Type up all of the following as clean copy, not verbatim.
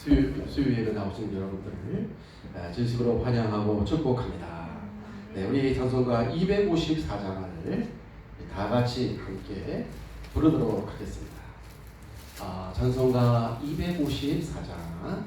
수요일에 나오신 여러분들을 진심으로 환영하고 축복합니다. 네, 우리 찬송가 254장을 다 같이 함께 부르도록 하겠습니다. 찬송가 254장.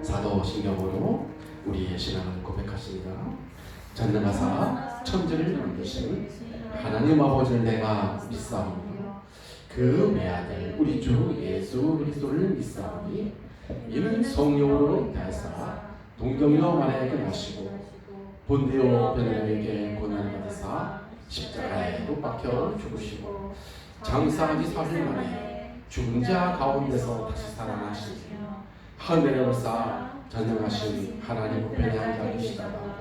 사도신경으로 우리의 신앙을 고백하십니다. 전능하사 천지를 만드신 하나님 아버지를 내가 믿사오며 그 외아들 우리 주 예수 그리스도를 믿사오니 이는 성령으로 대사 동정녀 마리아에게 나시고 본디오 빌라도에게 고난을 받으사 십자가에 못 박혀 죽으시고 장사하기 사흘 만에 죽은 자 가운데서 다시 살아나시니 하늘에 올사 전능하신 하나님 우편에 앉아계시다가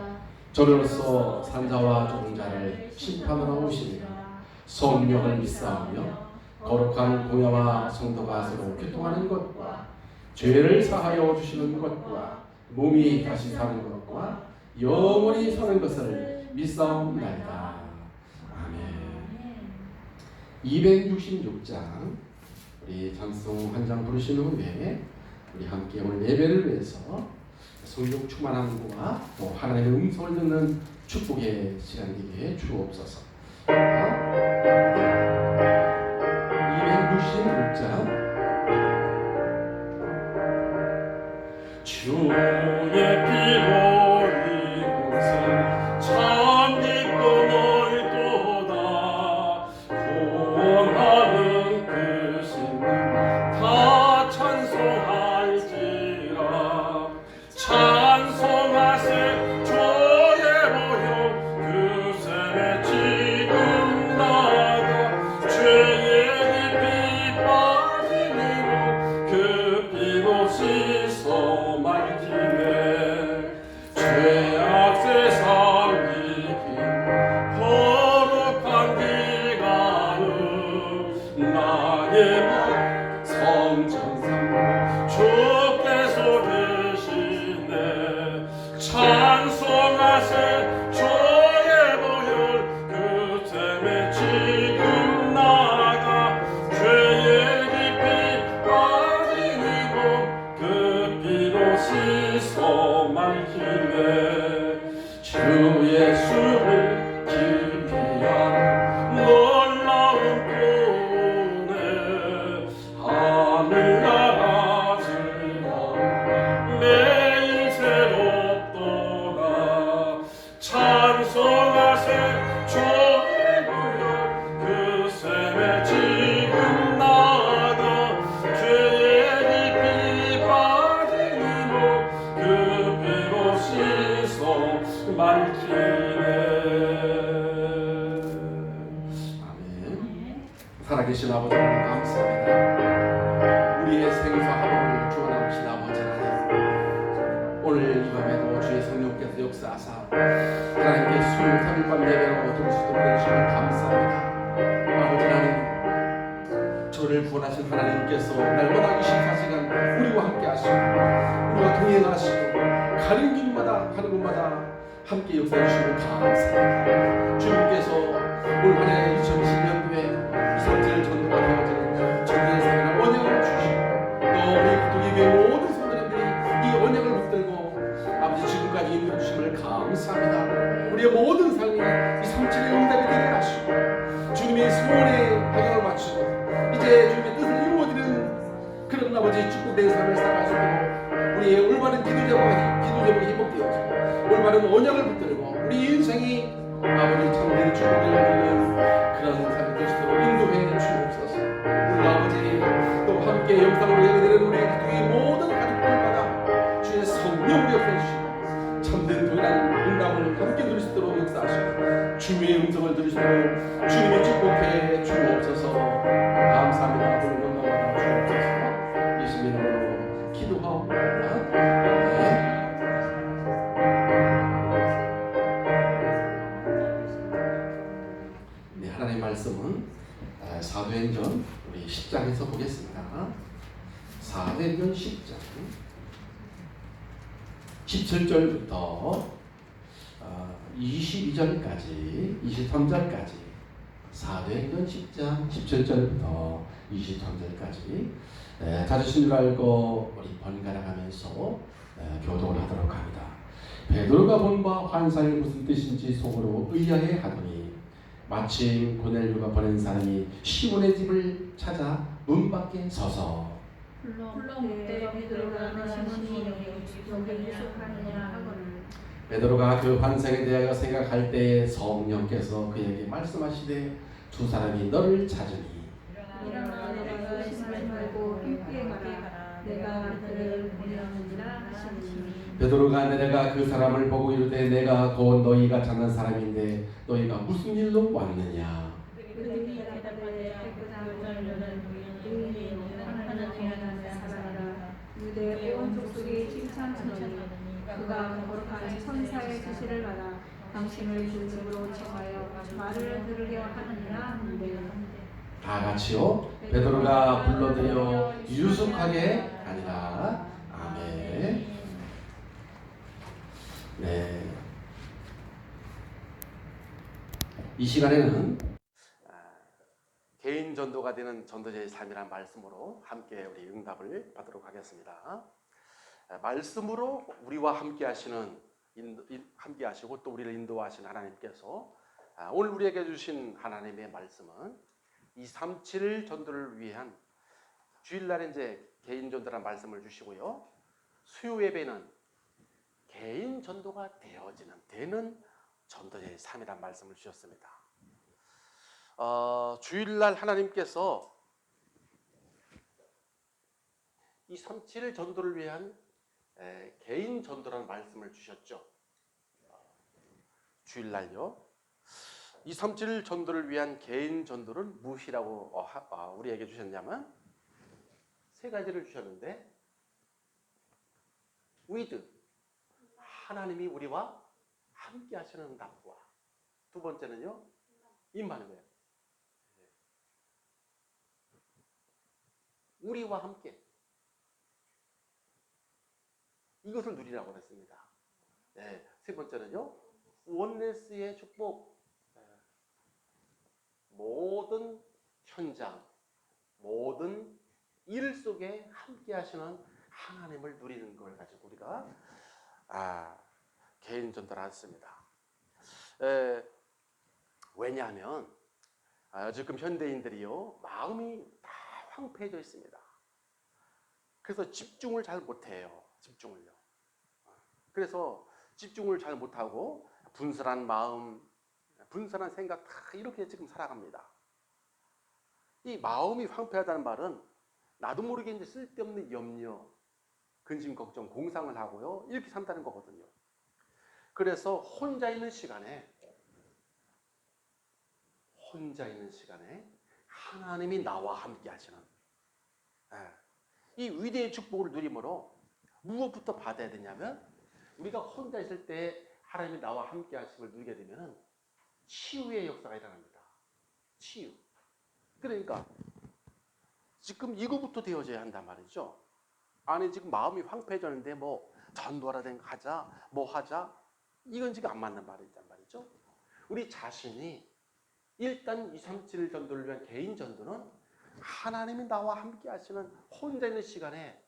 저로서 산자와 죽은 자를 심판하러 오시리라. 성령을 믿사오며 거룩한 공회와 성도가 서로 교통하는 것과 죄를 사하여 주시는 것과 몸이 다시 사는 것과 영원히 사는 것을 믿사옵나이다. 아멘. 266장 우리 찬송 한 장 부르신 후에 우리 함께 오늘 예배를 위해서 성령 충만함과 또 하나님의 음성을 듣는 축복의 시간 되게 주옵소서. 266장 나의 맘 성전삼고 주께서 계시네 찬송하세 주의 보혈 그 템에 지금 나가 죄의 깊이 빠진 이몸 그 피로 씻어 말히네 주 예수를 살아계신 아버지 하나님 감사합니다. 우리의 생사 하루를 주원하신 아버지 하나님 오늘 이 밤에도 주의 성령께서 역사하사 하나님께 23일 밤 예배로 드릴 수 있도록 해주시면 감사합니다. 아버지 하나님 저를 구원하신 하나님께서 날마다 24시간 우리와 함께 하시고 우리와 동행하시고 가는 길마다 가는 곳마다 함께 역사해 주시면 감사합니다. 주님께서 올 한해 2020년도에 성질 전도가 되어지는 전도의 삶이나 언약을 주시고 또 우리 구독의 모든 성도님들이 이 언약을 붙들고 아버지 지금까지 인도해 주심을 감사합니다. 우리의 모든 삶이 이 37의 응답이 되게 하시고 주님의 소원에 방향을 맞추고 이제 주님의 뜻을 이루어지는 그런 아버지 축복된 삶을 살아갈 수 있도록 우리의 올바른 기도 제목이 회복되어지고 올바른 언약을 붙들고 우리 인생이 아버지 참된 축복을 누리는 그런 삶이 될 수 있도록 인도해 주옵소서. 오늘 아버지 또 함께 영상으로 예배드리는 우리 기도의 모든 가족들마다 주의 성령으로 역사해 주시고 참된 동일한 응답을 함께 누릴 수 있도록 역사하시고 주님의 음성을 들을 수 있도록 주님이 축복해 주옵소서. 감사합니다. 오늘 영광을 주옵소서. 예수님으로 기도하옵나이다. 하나님의 말씀은 사도행전 우리 10장에서 보겠습니다. 사도행전 10장 17절부터 22절까지 23절까지 사도행전 10장 17절부터 23절까지 찾으신 줄 알고 우리 번갈아 가면서 교독을 하도록 합니다. 베드로가 본 바 환상이 무슨 뜻인지 속으로 의아해 하더니 마침 고넬료가 보낸 사람이 시몬의 집을 찾아 문 밖에 서서 베드로가 그 환상에 대하여 생각할 때에 성령께서 그에게 말씀하시되 두 사람이 너를 찾으니 베드로가 내려가 그 사람을 보고 이르되 내가 곧 너희가 찾는 사람인데 너희가 무슨 일로 왔느냐. 유대 온 족속이 칭찬하더니 그가 거룩한 천사의 지시를 받아 당신을 주님으로 청하여 말을 들으려 하느니라. 다 같이요. 베드로가 불러들여 유숙하게 하니라. 아멘. 네. 이 시간에는 개인 전도가 되는 전도자의 삶이라는 말씀으로 함께 우리 응답을 받도록 하겠습니다. 말씀으로 우리와 함께 하시는 함께 하시고 또 우리를 인도하시는 하나님께서 오늘 우리에게 주신 하나님의 말씀은 237 전도를 위한 주일날에 이제 개인 전도라는 말씀을 주시고요. 수요 예배는 개인 전도가 되는 전도자의 삶이라는 말씀을 주셨습니다. 주일날 하나님께서 237 전도를 위한 개인 전도라는 말씀을 주셨죠. 주일날요. 237 전도를 위한 개인 전도를 무엇이라고 우리에게 주셨냐면 세 가지를 주셨는데 with 하나님이 우리와 함께 하시는 응답과 두 번째는요 임마누엘 우리와 함께 이것을 누리라고 했습니다. 네, 세 번째는요, 원네스의 축복. 모든 현장, 모든 일 속에 함께 하시는 하나님을 누리는 걸 가지고 우리가 개인 전도를 했습니다. 왜냐하면 지금 현대인들이요, 마음이 다 황폐해져 있습니다. 그래서 집중을 잘 못해요. 집중을요. 그래서 집중을 잘 못하고 분설한 마음, 분설한 생각 다 이렇게 지금 살아갑니다. 이 마음이 황폐하다는 말은 나도 모르게 이제 쓸데없는 염려, 근심, 걱정, 공상을 하고요, 이렇게 산다는 거거든요. 그래서 혼자 있는 시간에 하나님이 나와 함께 하시는 이 위대의 축복을 누림으로 무엇부터 받아야 되냐면, 우리가 혼자 있을 때 하나님이 나와 함께 하심을 누리게 되면 치유의 역사가 일어납니다. 치유. 그러니까 지금 이거부터 되어져야 한단 말이죠. 아니 지금 마음이 황폐해졌는데 뭐 전도하라 된 거 하자, 뭐 하자, 이건 지금 안 맞는 말이죠. 우리 자신이 일단 237 전도를 위한 개인 전도는 하나님이 나와 함께 하시는 혼자 있는 시간에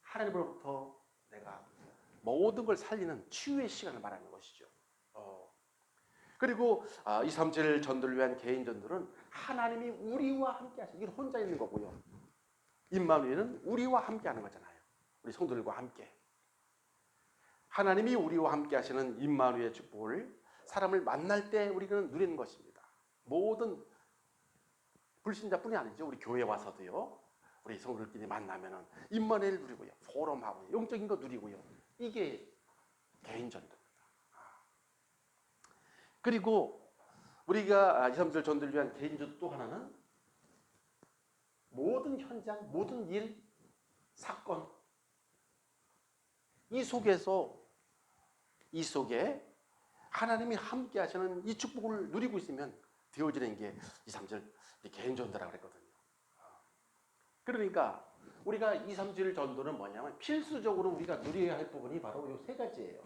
하나님으로부터 내가 모든 걸 살리는 치유의 시간을 말하는 것이죠. 그리고 237 전도를 위한 개인 전도는 하나님이 우리와 함께 하시는, 이건 혼자 있는 거고요. 임마누엘은 우리와 함께 하는 거잖아요. 우리 성도들과 함께. 하나님이 우리와 함께 하시는 임마누엘의 축복을 사람을 만날 때 우리는 누리는 것입니다. 모든 불신자뿐이 아니죠. 우리 교회 와서도요, 우리 성도들끼리 만나면은 임마누엘 누리고요, 포럼하고 영적인 거 누리고요. 이게 개인 전도입니다. 그리고 우리가 237 전도를 위한 개인 전도 또 하나는 모든 현장, 모든 일, 사건, 이 속에 하나님이 함께 하시는 이 축복을 누리고 있으면 되어지는 게 237 개인 전도라고 그랬거든요. 그러니까 우리가 237 전도는 뭐냐면 필수적으로 우리가 누려야 할 부분이 바로 이 세 가지예요.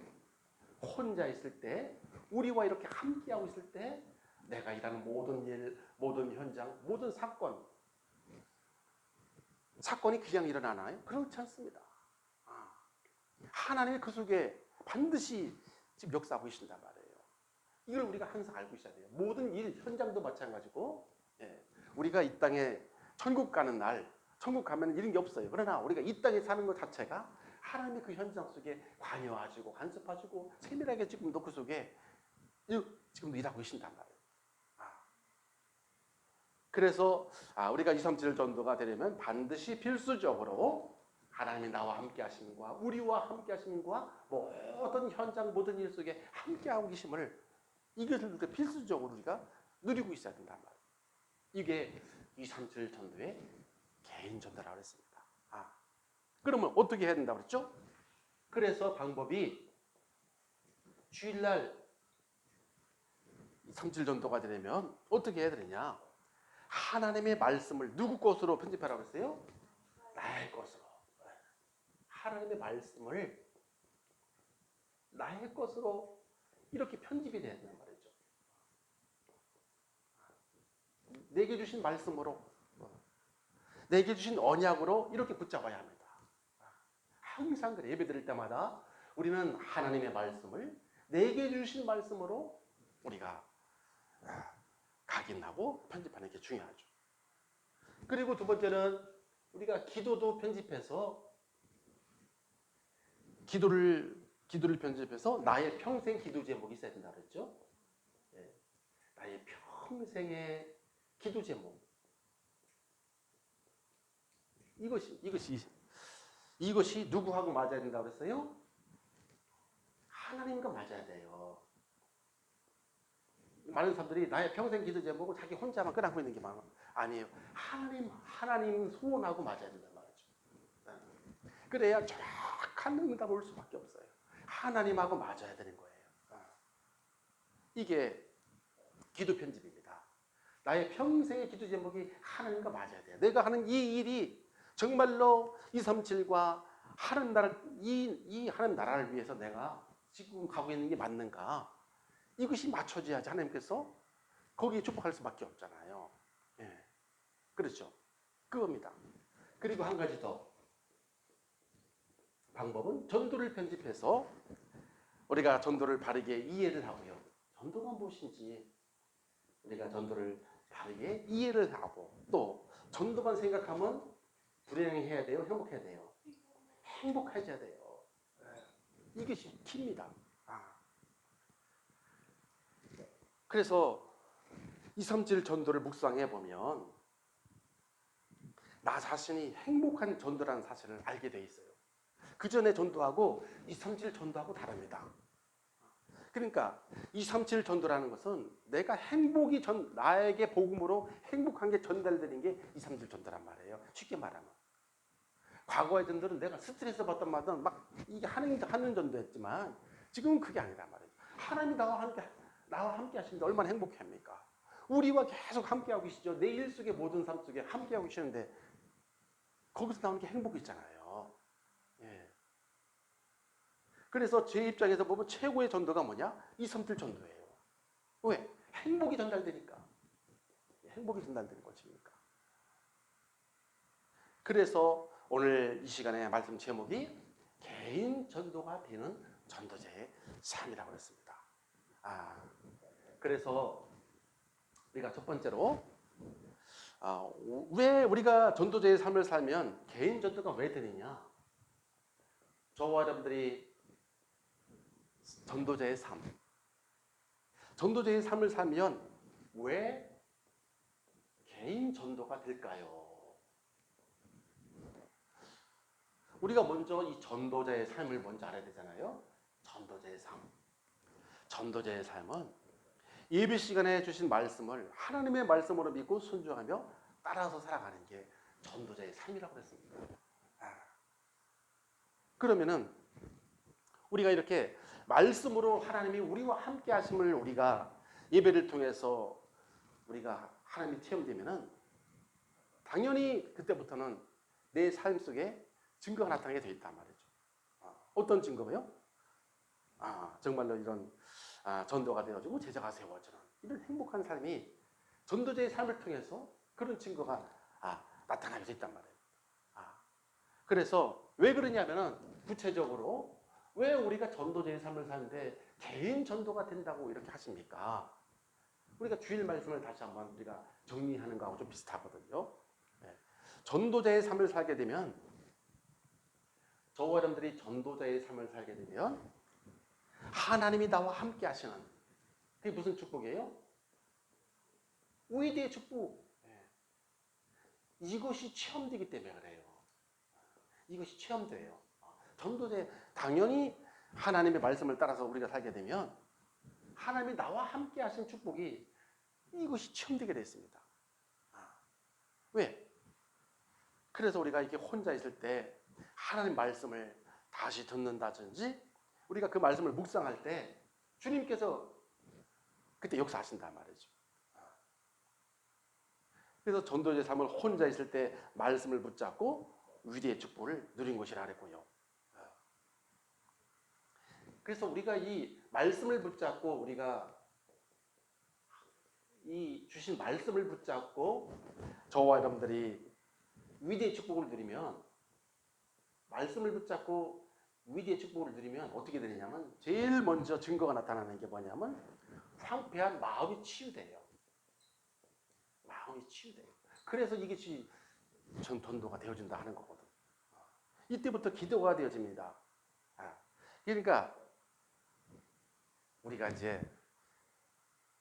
혼자 있을 때, 우리와 이렇게 함께하고 있을 때 내가 일하는 모든 일, 모든 현장, 모든 사건이 그냥 일어나나요? 그렇지 않습니다. 하나님이 그 속에 반드시 지금 역사하고 계신단 말이에요. 이걸 우리가 항상 알고 있어야 돼요. 모든 일, 현장도 마찬가지고, 우리가 이 땅에 천국 가는 날, 천국 가면 이런 게 없어요. 그러나 우리가 이 땅에 사는 것 자체가 하나님이 그 현장 속에 관여하시고 간섭하시고 세밀하게 지금도 그 속에 지금 일하고 계신단 말이에요. 그래서 우리가 237 전도가 되려면 반드시 필수적으로 하나님이 나와 함께 하심과 우리와 함께 하심과 모든 현장, 모든 일 속에 함께하고 계심을, 이것을 필수적으로 우리가 누리고 있어야 된단 말이에요. 이게 237 전도의 개인 전도라고 했습니다. 그러면 어떻게 해야 된다고 그랬죠? 그래서 방법이, 주일날 237 전도가 되려면 어떻게 해야 되느냐? 하나님의 말씀을 누구 것으로 편집하라고 했어요? 나의 것으로. 하나님의 말씀을 나의 것으로 이렇게 편집이 돼야 된단 말이죠. 내게 주신 말씀으로, 내게 주신 언약으로 이렇게 붙잡아야 합니다. 항상 그래. 예배 드릴 때마다 우리는 하나님의 말씀을 내게 주신 말씀으로 우리가 각인하고 편집하는 게 중요하죠. 그리고 두 번째는 우리가 기도도 편집해서, 기도를 편집해서 나의 평생 기도 제목이 있어야 된다 그랬죠. 나의 평생의 기도 제목. 이것이 누구하고 맞아야 된다고 그랬어요? 하나님과 맞아야 돼요. 많은 사람들이 나의 평생 기도 제목을 자기 혼자만 끄라고 있는 게 많아. 아니에요. 하나님 소원하고 맞아야 된단 말이죠. 그래야 정확한 응답을 올 수밖에 없어요. 하나님하고 맞아야 되는 거예요. 이게 기도 편집입니다. 나의 평생의 기도 제목이 하나님과 맞아야 돼요. 내가 하는 이 일이 정말로 237과 하는 나라, 이 하는 나라를 위해서 내가 지금 가고 있는 게 맞는가? 이것이 맞춰져야지 하나님께서 거기에 축복할 수밖에 없잖아요. 예. 그렇죠. 그겁니다. 그리고 한 가지 더 방법은 전도를 편집해서 우리가 전도를 바르게 이해를 하고요. 전도가 무엇인지 우리가 전도를 바르게 이해를 하고 또 전도만 생각하면 불행해야 돼요? 행복해야 돼요? 행복해져야 돼요. 이것이 키입니다. 그래서 237 전도를 묵상해 보면 나 자신이 행복한 전도라는 사실을 알게 돼 있어요. 그 전에 전도하고 237 전도하고 다릅니다. 그러니까 237 전도라는 것은 내가 나에게 복음으로 행복한 게 전달되는 게 237 전도란 말이에요. 쉽게 말하면. 과거의 전도는 내가 스트레스 받던 말든 막 이게 하는 전도였지만 지금은 그게 아니란 말이에요. 하나님이 나와 함께 하시는데 얼마나 행복해 합니까? 우리와 계속 함께하고 계시죠. 내 일 속에 모든 삶 속에 함께하고 계시는데 거기서 나오는 게 행복이잖아요. 예. 그래서 제 입장에서 보면 최고의 전도가 뭐냐? 237 전도예요. 왜? 행복이 전달되니까. 행복이 전달되는 것이니까. 그래서 오늘 이 시간에 말씀 제목이 개인 전도가 되는 전도자의 삶이라고 그랬습니다. 그래서 우리가 첫 번째로 왜 우리가 전도자의 삶을 살면 개인 전도가 왜 되느냐? 저와 여러분들이 전도자의 삶을 살면 왜 개인 전도가 될까요? 우리가 먼저 이 전도자의 삶을 먼저 알아야 되잖아요. 전도자의 삶은 예배 시간에 주신 말씀을 하나님의 말씀으로 믿고 순종하며 따라서 살아가는 게 전도자의 삶이라고 했습니다. 그러면은 우리가 이렇게 말씀으로 하나님이 우리와 함께 하심을 우리가 예배를 통해서 우리가 하나님이 체험되면은 당연히 그때부터는 내 삶 속에 증거가 나타나게 되어 있단 말이죠. 어떤 증거가요? 정말로 이런 전도가 되어지고 제자가 세워지는 이런 행복한 삶이 전도자의 삶을 통해서 그런 증거가 나타나게 되어 있단 말이에요. 그래서 왜 그러냐면은 구체적으로 왜 우리가 전도자의 삶을 사는데 개인 전도가 된다고 이렇게 하십니까? 우리가 주일 말씀을 다시 한번 우리가 정리하는 거하고 좀 비슷하거든요. 전도자의 삶을 살게 되면 저와 여러분들이 전도자의 삶을 살게 되면 하나님이 나와 함께 하시는 그게 무슨 축복이에요? 위대의 축복. 이것이 체험되기 때문에 그래요. 이것이 체험돼요. 전도자의 당연히 하나님의 말씀을 따라서 우리가 살게 되면 하나님이 나와 함께 하신 축복이 이것이 체험되게 됐습니다. 왜? 그래서 우리가 이렇게 혼자 있을 때 하나님 말씀을 다시 듣는다든지 우리가 그 말씀을 묵상할 때 주님께서 그때 역사하신단 말이죠. 그래서 전도자의 삶을 혼자 있을 때 말씀을 붙잡고 위대의 축복을 누린 것이라 그랬고요. 그래서 우리가 이 말씀을 붙잡고 우리가 이 주신 말씀을 붙잡고 저와 여러분들이 위대의 축복을 누리면 말씀을 붙잡고 위대의 축복을 누리면 어떻게 되느냐면 제일 먼저 증거가 나타나는 게 뭐냐면 황폐한 마음이 치유돼요. 마음이 치유돼요. 그래서 이것이 전도가 되어진다 하는 거거든. 이때부터 기도가 되어집니다. 그러니까 우리가 이제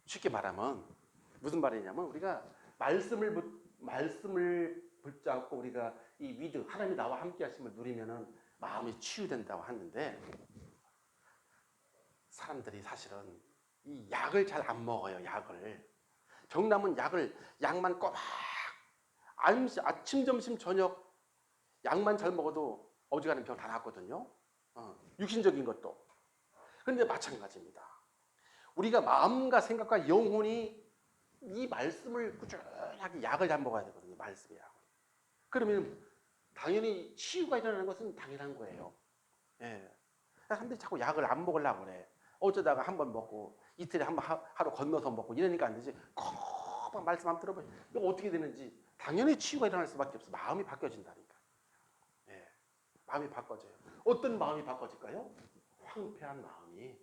쉽게 말하면 무슨 말이냐면 우리가 말씀을 붙잡고 우리가 이 위드 하나님이 나와 함께 하심을 누리면은 마음이 치유된다고 하는데 사람들이 사실은 이 약을 잘 안 먹어요. 약을 병 나면 약만 꼬박 아침 점심 저녁 약만 잘 먹어도 어지간한 병 다 낫거든요. 육신적인 것도. 그런데 마찬가지입니다. 우리가 마음과 생각과 영혼이 이 말씀을 꾸준하게 약을 잘 먹어야 되거든요. 말씀의 약을. 그러면 당연히 치유가 일어나는 것은 당연한 거예요. 예. 사람들이 자꾸 약을 안 먹으려고 그래. 어쩌다가 한 번 먹고 이틀에 한 번 하루 건너서 먹고 이러니까 안 되지. 막 말씀 한번 들어보세요. 이거 어떻게 되는지 당연히 치유가 일어날 수밖에 없어. 마음이 바뀌어진다니까. 예. 마음이 바꿔져요. 어떤 마음이 바꿔질까요? 황폐한 마음이.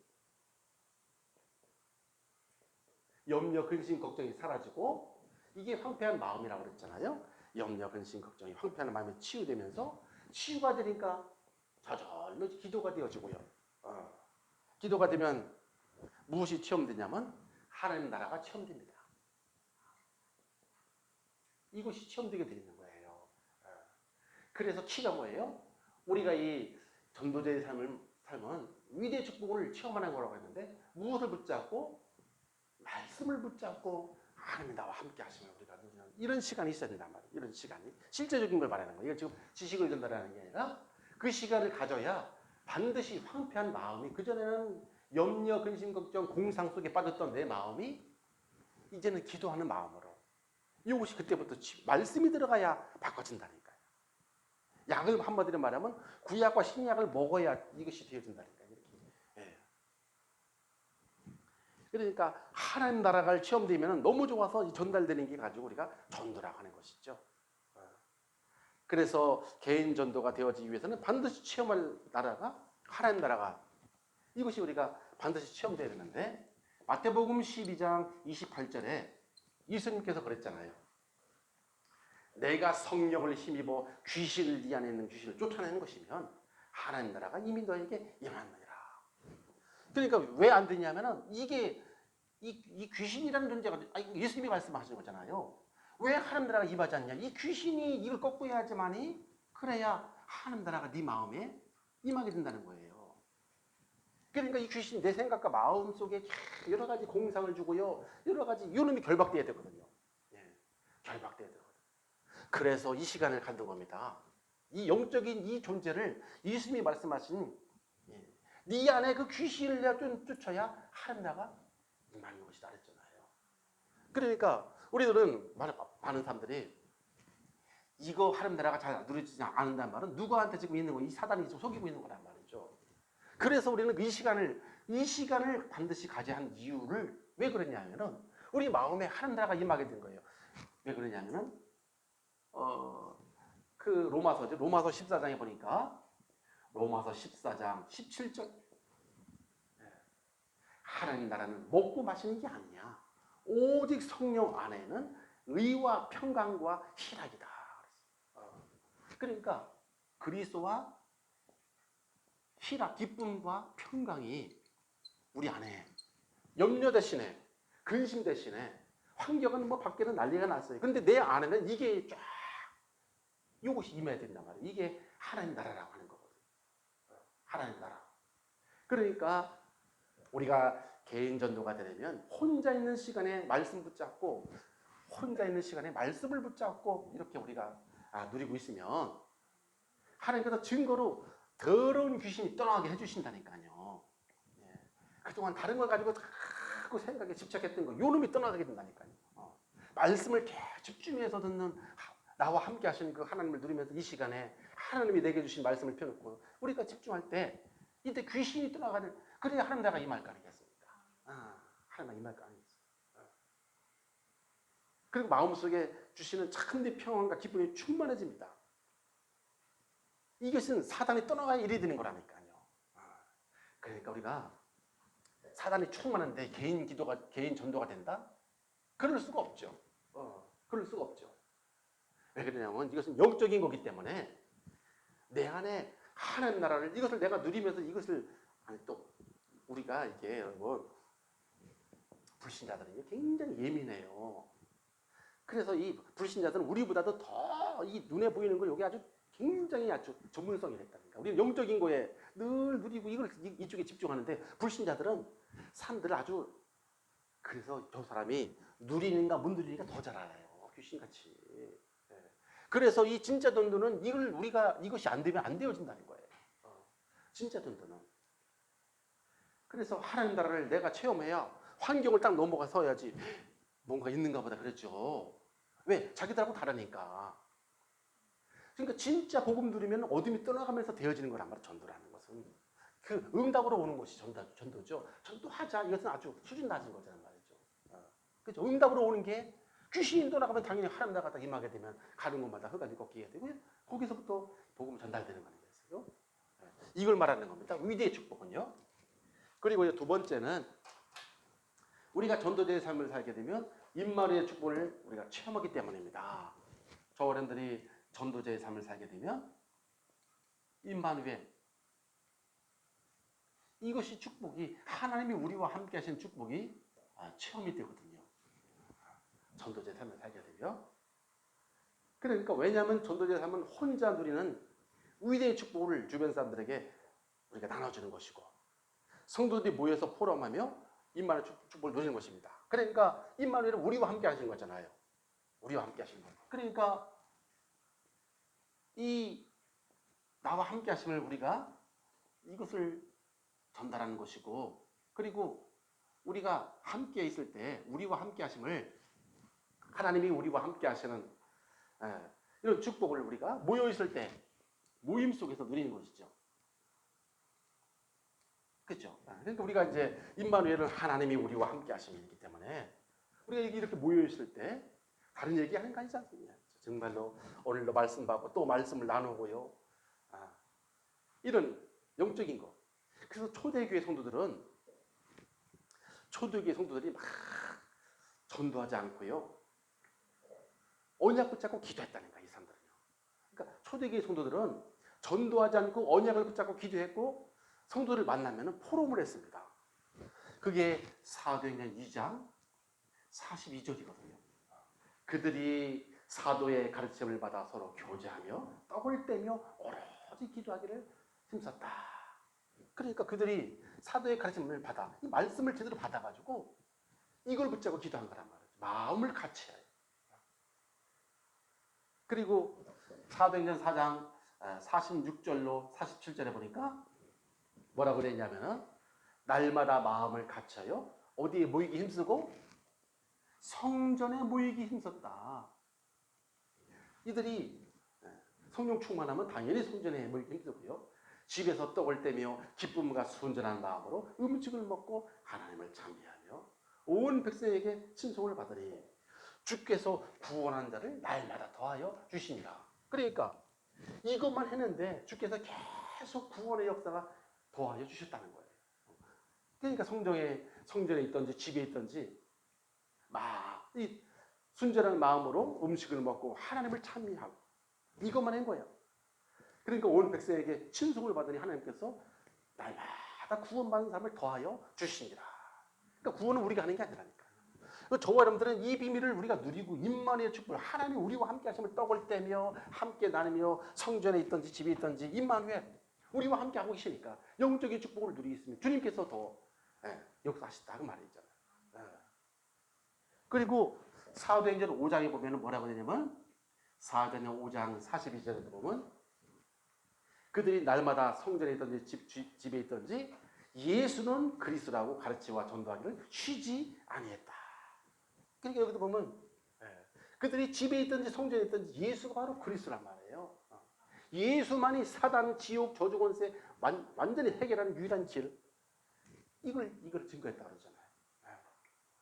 염려, 근심, 걱정이 사라지고 이게 황폐한 마음이라고 그랬잖아요. 염려, 근심, 걱정이 황폐한 마음이 치유되면서 치유가 되니까 저절로 기도가 되어지고요. 기도가 되면 무엇이 체험되냐면 하나님 나라가 체험됩니다. 이것이 체험되게 되는 거예요. 그래서 키가 뭐예요? 우리가 이 전도자의 삶은 위대의 축복을 체험하는 거라고 했는데 무엇을 붙잡고? 말씀을 붙잡고 하나님 나와 함께 하시면 우리가 누리는 이런 시간이 있어야 된단 말이에요. 이런 시간이 실제적인 걸 말하는 거예요. 이걸 지금 지식을 전달하는 게 아니라 그 시간을 가져야 반드시 황폐한 마음이 그전에는 염려, 근심, 걱정, 공상 속에 빠졌던 내 마음이 이제는 기도하는 마음으로 이것이 그때부터 말씀이 들어가야 바꿔진다니까요. 약을 한마디로 말하면 구약과 신약을 먹어야 이것이 되어진다니까요. 이렇게. 예. 그러니까 하나님 나라가 체험되면 너무 좋아서 전달되는 게 가지고 우리가 전도라고 하는 것이죠. 그래서 개인 전도가 되어지기 위해서는 반드시 체험할 나라가 하나님 나라가 이것이 우리가 반드시 체험되어야 되는데 마태복음 12장 28절에 예수님께서 그랬잖아요. 내가 성령을 힘입어 귀신을 네 안에 있는 귀신을 쫓아내는 것이면 하나님 나라가 이미 너에게 임하느니라. 그러니까 왜 안 되냐면은 이게 이 귀신이라는 존재가 예수님이 말씀하시는 거잖아요. 왜 하나님 나라가 임하지 않냐? 이 귀신이 이걸 꺾고 해야지만이 그래야 하나님 나라가 네 마음에 임하게 된다는 거예요. 그러니까 이 귀신이 내 생각과 마음 속에 여러 가지 공상을 주고요. 여러 가지 이놈이 결박돼야 되거든요. 예, 결박돼야 되거든요. 그래서 이 시간을 갖는 겁니다. 이 영적인 이 존재를 예수님이 말씀하신 네 안에 그 귀신을 내가 쫓아야 하나님 나라가 임하는 것이다 그랬잖아요. 그러니까 우리들은 많은 사람들이 이거 하나님 나라가 잘 누려지지 않는다는 말은 누구한테 지금 있는 거, 이 사단이 좀 속이고 있는 거란 말이죠. 그래서 우리는 이 시간을 반드시 가져야 하는 이유를 왜 그러냐면은 우리 마음에 하나님 나라가 임하게 된 거예요. 왜 그러냐면은 그 로마서 14장에 보니까 로마서 14장 17절 하나님 나라는 먹고 마시는 게 아니냐. 오직 성령 안에는 의와 평강과 희락이다. 그러니까 그리스도와 희락, 기쁨과 평강이 우리 안에 염려 대신에 근심 대신에 환경은 뭐 밖에는 난리가 났어요. 근데 내 안에는 이게 쫙 이것이 임해야 된단 말이에요. 이게 하나님 나라라고 하는 거거든요. 하나님 나라. 그러니까 우리가 개인 전도가 되려면 혼자 있는 시간에 말씀 붙잡고 혼자 있는 시간에 말씀을 붙잡고 이렇게 우리가 누리고 있으면 하나님께서 증거로 더러운 귀신이 떠나게 해주신다니까요. 예. 그동안 다른 걸 가지고 자꾸 생각에 집착했던 거 요놈이 떠나게 된다니까요. 말씀을 집중해서 듣는 나와 함께 하시는 그 하나님을 누리면서 이 시간에 하나님이 내게 주신 말씀을 펴놓고 우리가 집중할 때 이때 귀신이 떠나가는 그래야 하나님 나라가 임할 거 아니겠습니까? 하나님 임할 거 아니겠습니까? 그리고 마음속에 주시는 참된 평안과 기쁨이 충만해집니다. 이것은 사단이 떠나가야 일이 되는 거라니까요. 그러니까 우리가 사단이 충만한데 개인 전도가 된다? 그럴 수가 없죠. 그럴 수가 없죠. 왜 그러냐면 이것은 영적인 거기 때문에 내 안에 하나님 나라를 이것을 내가 누리면서 이것을 또 우리가 이게 여러분 불신자들은 굉장히 예민해요. 그래서 이 불신자들은 우리보다도 더 이 눈에 보이는 거 여기 굉장히 아주 전문성이 있다니까. 우리는 영적인 거에 늘 누리고 이걸 이쪽에 집중하는데 불신자들은 사람들을 아주 그래서 저 사람이 누리는가 못 누리는가 더 잘 알아요. 귀신같이. 그래서 이 진짜 전도는 이것이 안 되면 안 되어진다는 거예요. 진짜 전도는. 그래서 하나님 나라를 내가 체험해야 환경을 딱 넘어가서야지 뭔가 있는가 보다 그랬죠. 왜? 자기들하고 다르니까. 그러니까 진짜 복음 누리면 어둠이 떠나가면서 되어지는 거란 말이야. 전도라는 것은 그 응답으로 오는 것이 전도죠. 전도하자 이것은 아주 수준 낮은 거잖아요 말이죠. 그렇죠. 응답으로 오는 게 귀신이 떠나가면 당연히 하나님 나라가 임하게 되면 가는 곳마다 흑암이 꺾이게 되고 거기서부터 복음 전달되는 거 아니겠어요? 이걸 말하는 겁니다. 위대의 축복은요. 그리고 두 번째는 우리가 전도자의 삶을 살게 되면 임마누엘의 축복을 우리가 체험하기 때문입니다. 저 어른들이 전도자의 삶을 살게 되면 임마누엘 이것이 축복이 하나님이 우리와 함께 하신 축복이 체험이 되거든요. 전도자의 삶을 살게 되면 그러니까 왜냐하면 전도자의 삶은 혼자 누리는 위대의 축복을 주변 사람들에게 우리가 나눠주는 것이고 성도들이 모여서 포럼하며 임마누엘 축복을 누리는 것입니다. 그러니까 임마누엘은 우리와 함께 하신 거잖아요. 우리와 함께 하신 거. 그러니까 이 나와 함께 하심을 우리가 이것을 전달하는 것이고 그리고 우리가 함께 있을 때 우리와 함께 하심을 하나님이 우리와 함께 하시는 이런 축복을 우리가 모여 있을 때 모임 속에서 누리는 것이죠. 그렇죠? 그러니까 우리가 이제 임마누엘은 하나님이 우리와 함께 하심이기 때문에 우리가 이렇게 모여 있을 때 다른 얘기하는 거 아니지 않습니까? 정말로 오늘도 말씀 받고 또 말씀을 나누고요. 이런 영적인 거. 그래서 초대교회 성도들이 막 전도하지 않고요. 언약 붙잡고 기도했다는 거야, 이 사람들은요. 그러니까 초대교회 성도들은 전도하지 않고 언약을 붙잡고 기도했고 성도를 만나면 포럼을 했습니다. 그게 사도행전 2장 42절이거든요. 그들이 사도의 가르침을 받아 서로 교제하며 떡을 떼며 오로지 기도하기를 힘썼다. 그러니까 그들이 사도의 가르침을 받아 이 말씀을 제대로 받아가지고 이걸 붙잡고 기도한 거란 말이죠. 마음을 같이 해요. 그리고 사도행전 4장 46절로 47절에 보니까 뭐라고 그랬냐면은 날마다 마음을 갖춰요. 어디에 모이기 힘쓰고 성전에 모이기 힘썼다. 이들이 성령 충만하면 당연히 성전에 모이기 힘쓰고요. 집에서 떡을 떼며 기쁨과 순전한 마음으로 음식을 먹고 하나님을 찬미하며 온 백성에게 친송을 받으니 주께서 구원한 자를 날마다 더하여 주시니라. 그러니까 이것만 했는데 주께서 계속 구원의 역사가 더하여 주셨다는 거예요. 그러니까 성전에 있든지 집에 있든지 막 이 순전한 마음으로 음식을 먹고 하나님을 찬미하고 이것만 한 거예요. 그러니까 온 백성에게 친송을 받으니 하나님께서 날마다 구원받는 사람을 더하여 주시니라. 그러니까 구원은 우리가 하는 게 아니라니까요. 저와 여러분들은 이 비밀을 우리가 누리고 임마누엘의 축복을 하나님이 우리와 함께 하심을 떡을 떼며 함께 나누며 성전에 있든지 집에 있든지 임마누엘 우리와 함께 하고 계시니까 영적인 축복을 누리고 있으면 주님께서 더 역사하시다 그 말이 있잖아요. 그리고 사도행전 5장에 보면 뭐라고 되냐면 사도행전 5장 42절에 보면 그들이 날마다 성전에 있든지 집에 있든지 예수는 그리스도라고 가르치와 전도하기를 쉬지 아니했다. 그러니까 여기도 보면 그들이 집에 있든지 성전에 있든지 예수가 바로 그리스도란 말이에요. 예수만이 사단, 지옥, 저주 권세 완전히 해결하는 유일한 길. 이걸 증거했다 그러잖아요.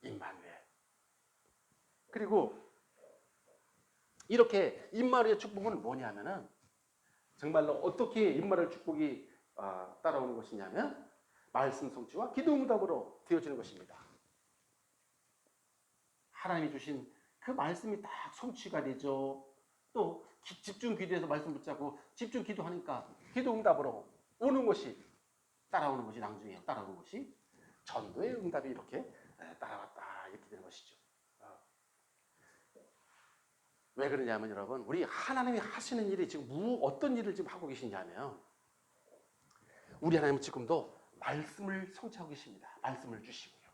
임마누엘. 그리고 이렇게 임마누엘의 축복은 뭐냐면은 정말로 어떻게 임마누엘 축복이 따라오는 것이냐면 말씀 성취와 기도 응답으로 되어지는 것입니다. 하나님이 주신 그 말씀이 딱 성취가 되죠. 또 집중 기도해서 말씀 붙잡고 집중 기도하니까 기도 응답으로 오는 것이 따라오는 것이 낭중에 따라오는 것이 전도의 응답이 이렇게 따라왔다 이렇게 되는 것이죠. 왜 그러냐면 여러분 우리 하나님이 하시는 일이 지금 어떤 일을 지금 하고 계시냐면 우리 하나님은 지금도 말씀을 성취하고 계십니다. 말씀을 주시고요.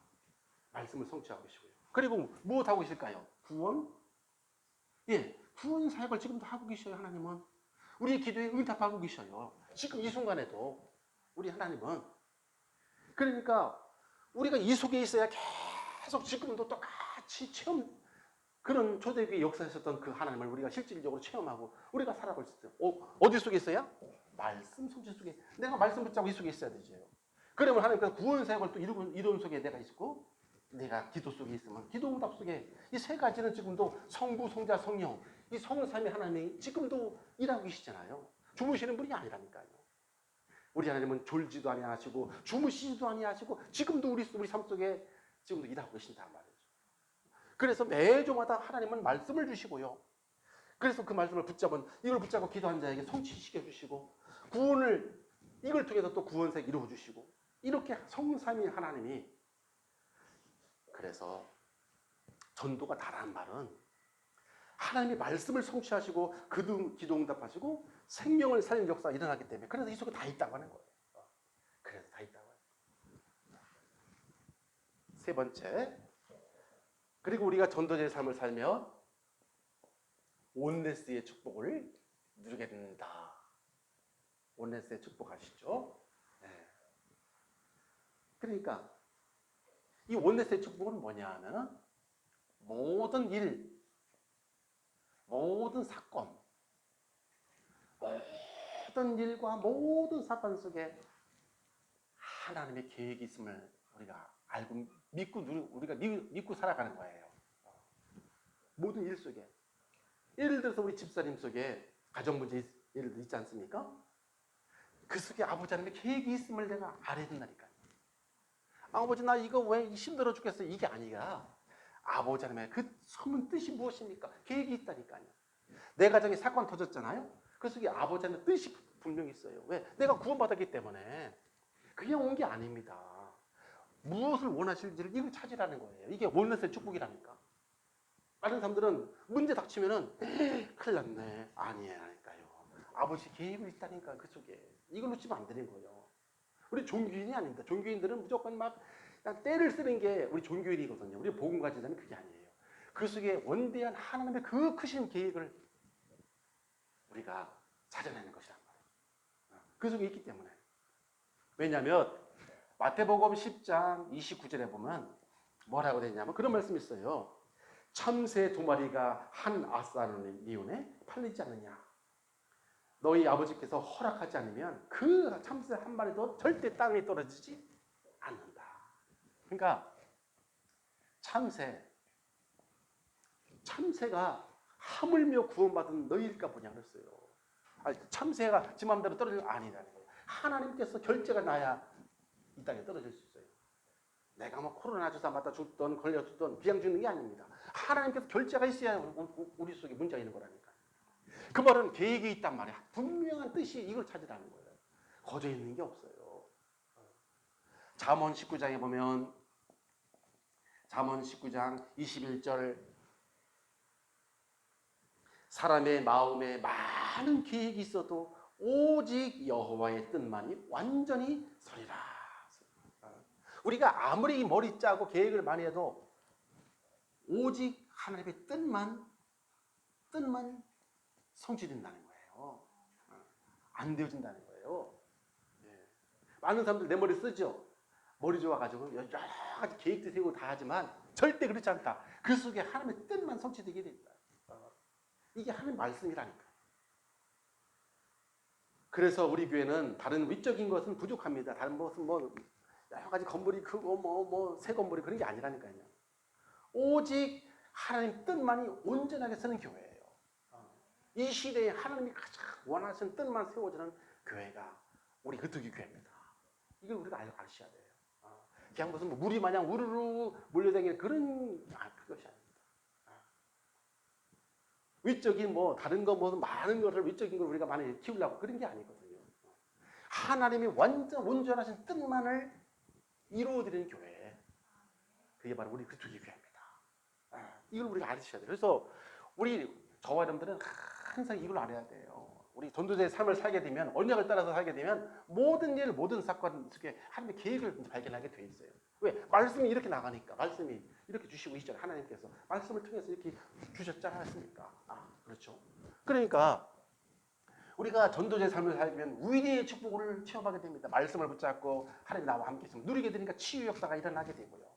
말씀을 성취하고 계시고요. 그리고 무엇 하고 계실까요? 구원? 구원 사역을 지금도 하고 계셔요. 하나님은 우리의 기도에 응답하고 계셔요. 지금 이 순간에도 우리 하나님은 그러니까 우리가 이 속에 있어야 계속 지금도 똑같이 그런 초대교회 역사에 있었던 그 하나님을 우리가 실질적으로 체험하고 우리가 살아갈 수 있어요. 어디 속에 있어요? 말씀 성취 속에. 내가 말씀 붙잡고 이 속에 있어야 되죠. 그러면 하나님께서 구원 사역을 또 이룬 속에 내가 있고, 내가 기도 속에 있으면 기도 응답 속에 이 세 가지는 지금도 성부, 성자, 성령, 이 성삼위 하나님이 지금도 일하고 계시잖아요. 주무시는 분이 아니라니까요. 우리 하나님은 졸지도 아니하시고 주무시지도 아니하시고 지금도 우리 삶 속에 지금도 일하고 계신단 말이죠. 그래서 매주마다 하나님은 말씀을 주시고요. 그래서 그 말씀을 이걸 붙잡고 기도한 자에게 성취시켜 주시고, 구원을 이걸 통해서 또 구원색 이루어 주시고, 이렇게 성삼위 하나님이, 그래서 전도가 다라는 말은 하나님이 말씀을 성취하시고 기도 응답하시고 생명을 살리는 역사가 일어나기 때문에, 그래서 이 속에 다 있다고 하는 거예요. 그래서 다 있다고 해요. 세 번째, 그리고 우리가 전도자의 삶을 살면 온네스의 축복을 누리게 됩니다. 온네스의 축복 아시죠? 네. 그러니까 이 온네스의 축복은 뭐냐 하면, 모든 일, 모든 사건, 모든 일과 모든 사건 속에 하나님의 계획이 있음을 우리가 알고 우리가 믿고 살아가는 거예요. 모든 일 속에. 예를 들어서 우리 집사님 속에 가정 문제 예를 들어 있지 않습니까? 그 속에 아버지 하나님의 계획이 있음을 내가 알아야 된다니까요. 아버지 나 이거 왜 힘들어 죽겠어, 이게 아니라 아버지 하나님의 그 숨은 뜻이 무엇입니까? 계획이 있다니까요. 내 가정에 사건 터졌잖아요. 그 속에 아버지 하나님의 뜻이 분명히 있어요. 왜? 내가 구원받았기 때문에. 그냥 온 게 아닙니다. 무엇을 원하실지를 이걸 찾으라는 거예요. 이게 원래의 축복이라니까. 다른 사람들은 문제 닥치면은 큰일 났네. 아니라니까요. 아버지 계획이 있다니까, 그 속에. 이걸 놓치면 안 되는 거예요. 우리 종교인이 아닙니다. 종교인들은 무조건 막 그냥 때를 쓰는 게 우리 종교인이거든요. 우리 복음 가진 자는 그게 아니에요. 그 속에 원대한 하나님의 그 크신 계획을 우리가 찾아내는 것이란 말이에요. 그 속에 있기 때문에. 왜냐하면 마태복음 10장 29절에 보면 뭐라고 되냐면 그런 말씀이 있어요. 참새 두 마리가 한 아사르니온에 팔리지 않느냐. 너희 아버지께서 허락하지 않으면 그 참새 한 마리도 절대 땅에 떨어지지 않는다. 그러니까 참새가 하물며 구원받은 너희일까 보냐 그랬어요. 아니, 참새가 지 마음대로 떨어지는 거 아니라는 거예요. 하나님께서 결제가 나야 이 땅에 떨어질 수 있어요. 내가 뭐 코로나 주사 맞다 죽든 걸려 죽든 그냥 죽는 게 아닙니다. 하나님께서 결제가 있어야 우리 속에 문제가 있는 거라니까. 그 말은 계획이 있단 말이야. 분명한 뜻이 이걸 찾으라는 거예요. 거저 있는 게 없어요. 잠언 19장에 보면 잠언 19장 21절 사람의 마음에 많은 계획이 있어도 오직 여호와의 뜻만이 완전히 서리라. 우리가 아무리 머리 짜고 계획을 많이 해도 오직 하나님의 뜻만 성취된다는 거예요. 안 되어진다는 거예요. 많은 사람들 내 머리 쓰죠. 머리 좋아가지고 여러 가지 계획도 세우고 다 하지만 절대 그렇지 않다. 그 속에 하나님의 뜻만 성취되게 된다. 이게 하나님의 말씀이라니까. 그래서 우리 교회는 다른 위적인 것은 부족합니다. 다른 것은 뭐 여러 가지 건물이 크고 새 건물이 그런 게 아니라니까요. 오직 하나님 뜻만이 온전하게 서는 교회예요. 이 시대에 하나님이 가장 원하시는 뜻만 세워지는 교회가 우리 그토기 교회입니다. 이걸 우리가 아셔야 돼요. 그냥 무슨 물이 마냥 우르르 몰려다니는 그런 그것이 아닙니다. 위적인 다른 거 많은 것을 위적인 걸 우리가 많이 키우려고 그런 게 아니거든요. 하나님이 완전 온전하신 뜻만을 이루어드리는 교회. 그게 바로 우리 그토기 교회입니다. 이걸 우리가 알으셔야 돼요. 그래서 저와 여러분들은 항상 이걸 알아야 돼요. 우리 전도자의 삶을 살게 되면, 언약을 따라서 살게 되면 모든 일, 모든 사건 속에 하나님의 계획을 발견하게 돼 있어요. 왜? 말씀이 이렇게 나가니까. 말씀이 이렇게 주시고 있잖아요. 하나님께서 말씀을 통해서 이렇게 주셨지 않았습니까? 그렇죠. 그러니까 우리가 전도자의 삶을 살면 위대의 축복을 체험하게 됩니다. 말씀을 붙잡고 하나님 나와 함께 있으면 누리게 되니까 치유 역사가 일어나게 되고요.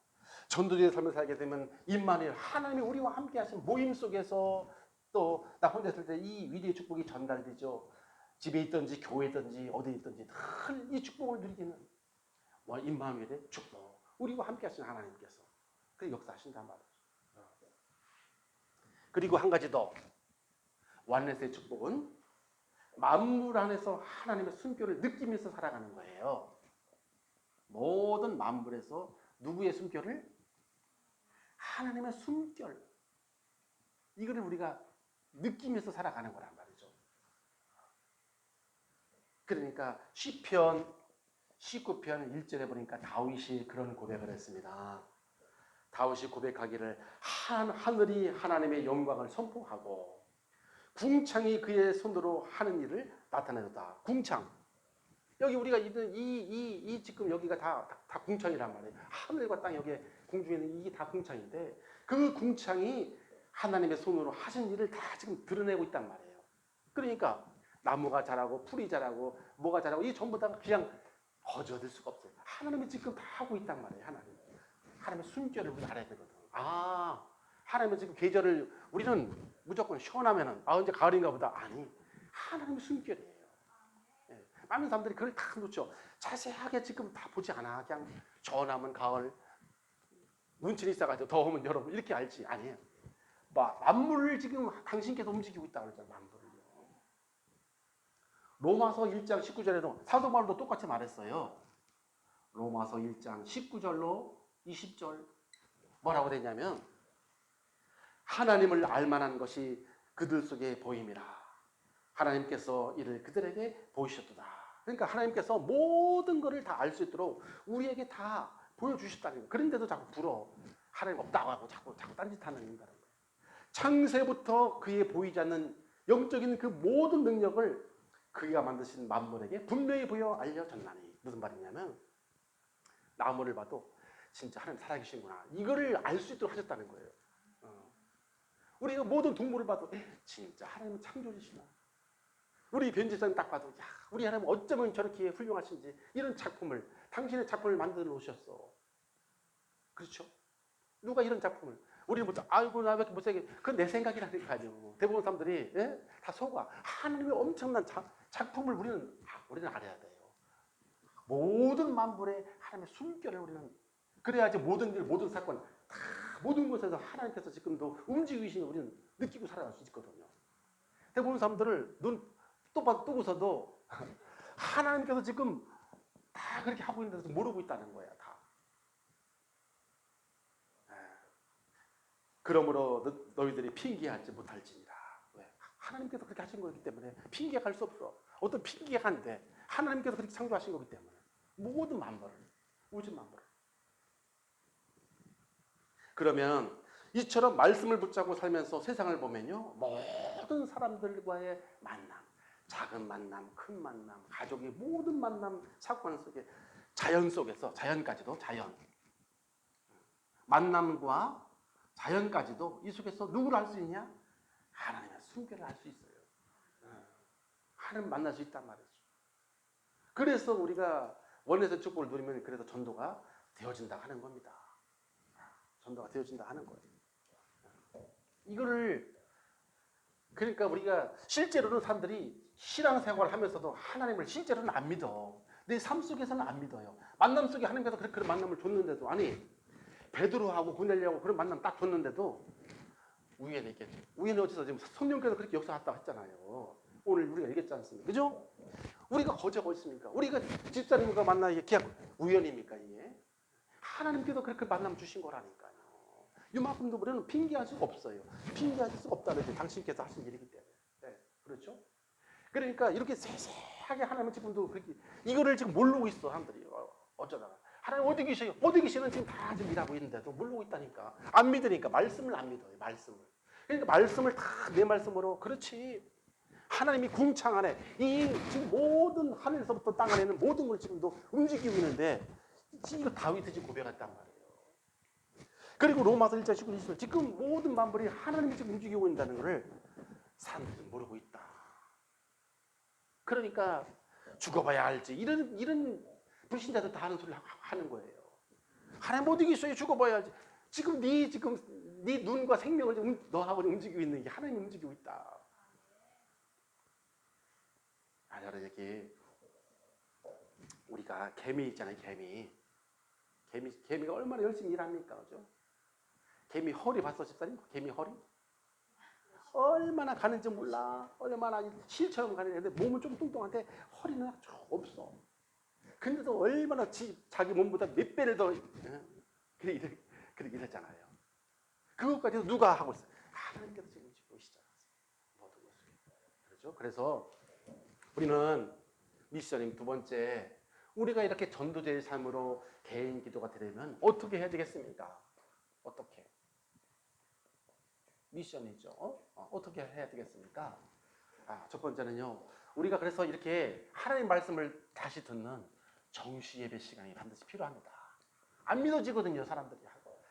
전도자의 삶을 살게 되면 임마누엘 하나님이 우리와 함께 하신 모임 속에서 또 나 혼자 있을 때 이 위대의 축복이 전달되죠. 집에 있든지 교회에 있든지 어디에 있든지 늘 이 축복을 누리기는 임마누엘의 축복, 우리와 함께 하신 하나님께서 그 역사하신단 말이죠. 그리고 한 가지 더, 완넷의 축복은 만물 안에서 하나님의 숨결을 느끼면서 살아가는 거예요. 모든 만물에서 누구의 숨결을? 하나님의 숨결. 이거를 우리가 느끼면서 살아가는 거란 말이죠. 그러니까 시편 19편 1절에 보니까 다윗이 그런 고백을 했습니다. 다윗이 고백하기를 하늘이 하나님의 영광을 선포하고 궁창이 그의 손으로 하는 일을 나타내줬다. 궁창. 여기 우리가 있는 이 지금 여기가 다 궁창이란 말이에요. 하늘과 땅 여기에 공중에 있는 이게 다 궁창인데 그 궁창이 하나님의 손으로 하신 일을 다 지금 드러내고 있단 말이에요. 그러니까 나무가 자라고 풀이 자라고 뭐가 자라고 이 전부 다 그냥 거저될 수가 없어요. 하나님이 지금 다 하고 있단 말이에요. 하나님의 숨결을 우리가 알아야 되거든. 하나님은 지금 계절을 우리는 무조건 시원하면은 이제 가을인가 보다. 아니, 하나님의 숨결이에요. 예. 많은 사람들이 그걸 다 놓죠. 자세하게 지금 다 보지 않아. 그냥 전하면 가을, 눈치는 있어가지고 더우면 여름 이렇게 알지. 아니에요. 만물을 지금 당신께서 움직이고 있다고 그러잖아요. 만물을요. 로마서 1장 19절에도 사도 바울도 똑같이 말했어요. 로마서 1장 19절로 20절 뭐라고 되냐면 하나님을 알만한 것이 그들 속에 보임이라. 하나님께서 이를 그들에게 보이셨도다. 그러니까 하나님께서 모든 것을 다 알 수 있도록 우리에게 다 보여주셨다는 거예요. 그런데도 자꾸 불어. 하나님 없다고 하고 자꾸 딴짓하는 인간인 거예요. 창세부터 그의 보이지 않는 영적인 그 모든 능력을 그가 만드신 만물에게 분명히 보여 알려졌나니. 무슨 말이냐면 나무를 봐도 진짜 하나님 살아계신구나. 이거를 알 수 있도록 하셨다는 거예요. 우리가 모든 동물을 봐도 진짜 하나님은 창조주시나. 우리 변제사님 딱 봐도 우리 하나님 어쩌면 저렇게 훌륭하신지 이런 작품을 당신의 작품을 만들어 놓으셨어. 그렇죠? 누가 이런 작품을 우리는 보자 아이고 나 왜 이렇게 못생겨. 그건 내 생각이라니까요. 대부분 사람들이 다 속아. 하나님의 엄청난 작품을 우리는 알아야 돼요. 모든 만물의 하나님의 숨결을 우리는 그래야지 모든 일 모든 사건 다 모든 곳에서 하나님께서 지금도 움직이시는 우리는 느끼고 살아갈 수 있거든요. 대부분 사람들을 눈 뜨고서도 하나님께서 지금 다 그렇게 하고 있는데도 모르고 있다는 거야. 다. 그러므로 너희들이 핑계하지 못할지니라. 왜? 하나님께서 그렇게 하신 거기 때문에 핑계할 수 없어. 어떤 핑계가 안 돼. 하나님께서 그렇게 창조하신 거기 때문에 모든 만물을 우주 만물을. 그러면 이처럼 말씀을 붙잡고 살면서 세상을 보면요, 모든 사람들과의 만남, 작은 만남, 큰 만남, 가족의 모든 만남 사건 속에 자연 속에서 자연까지도 자연 만남과 자연까지도 이 속에서 누구를 알 수 있냐? 하나님의 숨결을 알 수 있어요. 하나님 만날 수 있단 말이죠. 그래서 우리가 원에서 축복을 누리면 그래서 전도가 되어진다 하는 겁니다. 전도가 되어진다 하는 거예요. 이거를 그러니까 우리가 실제로는 사람들이 신앙생활을 하면서도 하나님을 실제로는 안 믿어. 내 삶 속에서는 안 믿어요. 만남 속에 하나님께서 그런 만남을 줬는데도 아니 베드로하고 고넬료하고 그런 만남 딱 줬는데도 우연히 있겠죠. 우연히 어째서 지금 성령께서 그렇게 역사했다 했잖아요. 오늘 우리가 얘기했지 않습니까? 그죠? 우리가 거저가 있습니까? 우리가 집사님과 만나 이게 그냥 우연입니까 이게? 하나님께서 그렇게 만남 주신 거라니까요. 이만큼도 우리는 핑계할 수가 없어요. 핑계할 수가 없다는 게 당신께서 하신 일이기 때문에. 네, 그렇죠? 그러니까 이렇게 세세하게 하나님은 지금도 그렇게 이거를 지금 모르고 있어 사람들이. 어쩌다가 하나님 어디 계셔요? 어디 계시는 지금 다 지금 일하고 있는데도 모르고 있다니까. 안 믿으니까 말씀을 안 믿어요. 말씀을. 그러니까 말씀을 다 내 말씀으로 그렇지. 하나님이 궁창 안에 이 지금 모든 하늘에서부터 땅 안에 있는 모든 걸 지금도 움직이고 있는데 이거 다윗이 지금 고백했단 말이에요. 그리고 로마서 1장 19절 20절 지금 모든 만물이 하나님이 지금 움직이고 있다는 것을 사람들은 모르고 있다. 그러니까 죽어봐야 알지. 이런 불신자들 다 하는 소리를 하는 거예요. 하나님 못 이기겠어요. 죽어봐야지. 지금 네 눈과 생명을 너하고 움직이고 있는 게 하나님이 움직이고 있다. 여러분 여기 우리가 개미 있잖아요. 개미가 얼마나 열심히 일합니까, 그죠? 개미 허리 봤어, 집사님? 개미 허리? 얼마나 가는지 몰라. 얼마나 실처럼 가는데 몸은 좀 뚱뚱한데 허리는 없어. 근데도 얼마나 자기 몸보다 몇 배를 더 그렇게 일했잖아요. 그것까지도 누가 하고 있어요? 하나님께서 지금 보시잖아요. 모든 것을. 그렇죠? 그래서 우리는 미션님 두 번째, 우리가 이렇게 전도자의 삶으로 개인 기도가 되려면 어떻게 해야 되겠습니까? 어떻게? 미션이죠. 어떻게 해야 되겠습니까? 첫 번째는요. 우리가 그래서 이렇게 하나님 말씀을 다시 듣는 정시 예배 시간이 반드시 필요합니다. 안 믿어지거든요, 사람들이.